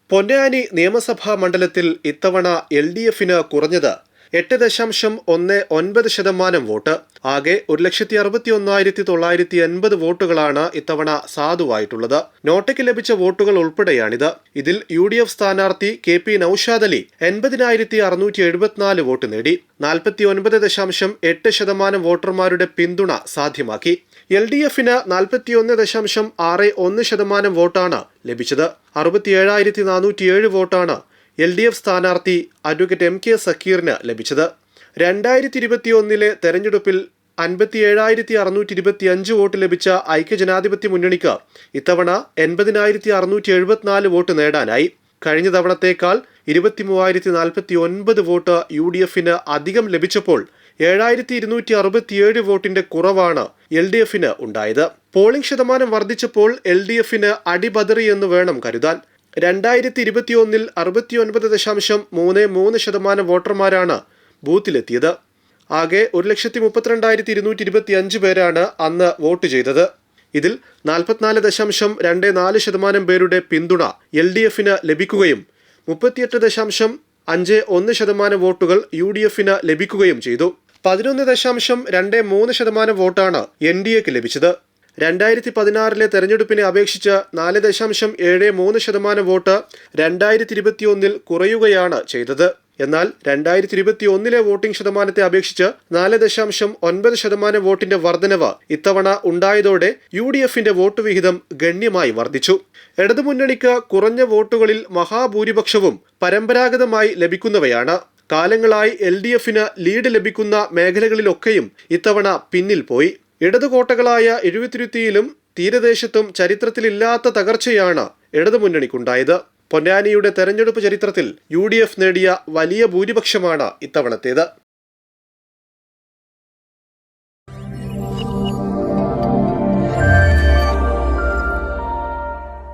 പൊന്നാനി നിയമസഭാ മണ്ഡലത്തിൽ ഇത്തവണ LDFന് കുറഞ്ഞത് 8.19% വോട്ട്. ആകെ 1,61,980 വോട്ടുകളാണ് ഇത്തവണ സാധുവായിട്ടുള്ളത്. നോട്ടയ്ക്ക് ലഭിച്ച വോട്ടുകൾ ഉൾപ്പെടെയാണിത്. ഇതിൽ UDF സ്ഥാനാർത്ഥി KP നൌഷാദ് അലി 80,674 വോട്ട് നേടി. 49.8% വോട്ടർമാരുടെ പിന്തുണ സാധ്യമാക്കി. LDFന് 41.61% വോട്ടാണ് ലഭിച്ചത്. 67,407 വോട്ടാണ് LDF സ്ഥാനാർത്ഥി അഡ്വക്കേറ്റ് MK സക്കീറിന് ലഭിച്ചത്. 2021 തെരഞ്ഞെടുപ്പിൽ 57,625 വോട്ട് ലഭിച്ച ഐക്യജനാധിപത്യ മുന്നണിക്ക് ഇത്തവണ 80,674 വോട്ട് നേടാനായി. കഴിഞ്ഞ തവണത്തേക്കാൾ 23,049 വോട്ട് UDFന് അധികം ലഭിച്ചപ്പോൾ 7,267 വോട്ടിന്റെ കുറവാണ് LDFന് ഉണ്ടായത്. പോളിംഗ് ശതമാനം വർദ്ധിച്ചപ്പോൾ LDFന് അടിപതറി എന്ന് വേണം കരുതാൻ. 2021 69.33% വോട്ടർമാരാണ് ബൂത്തിലെത്തിയത്. ആകെ 1,32,225 പേരാണ് അന്ന് വോട്ട് ചെയ്തത്. ഇതിൽ 44.24% പേരുടെ പിന്തുണ LDFന് ലഭിക്കുകയും 38.51% വോട്ടുകൾ UDFന് ലഭിക്കുകയും ചെയ്തു. 11.23% വോട്ടാണ് NDAക്ക് ലഭിച്ചത്. 2016 തെരഞ്ഞെടുപ്പിനെ അപേക്ഷിച്ച് 4.73% വോട്ട് 2021 കുറയുകയാണ് ചെയ്തത്. എന്നാൽ 2021 വോട്ടിംഗ് ശതമാനത്തെ അപേക്ഷിച്ച് 4.9% വോട്ടിന്റെ വർധനവ് ഇത്തവണ ഉണ്ടായതോടെ UDFന്റെ വോട്ട് വിഹിതം ഗണ്യമായി വർദ്ധിച്ചു. ഇടതുമുന്നണിക്ക് കുറഞ്ഞ വോട്ടുകളിൽ മഹാഭൂരിപക്ഷവും പരമ്പരാഗതമായി ലഭിക്കുന്നവയാണ്. കാലങ്ങളായി LDFന് ലീഡ് ലഭിക്കുന്ന മേഖലകളിലൊക്കെയും ഇത്തവണ പിന്നിൽ പോയി. ഇടതുകോട്ടകളായ എഴുപത്തിരുത്തിയിലും തീരദേശത്തും ചരിത്രത്തിലില്ലാത്ത തകർച്ചയാണ് ഇടതുമുന്നണിക്കുണ്ടായത്. പൊന്നാനിയുടെ തെരഞ്ഞെടുപ്പ് ചരിത്രത്തിൽ UDF നേടിയ വലിയ ഭൂരിപക്ഷമാണ് ഇത്തവണത്തേത്.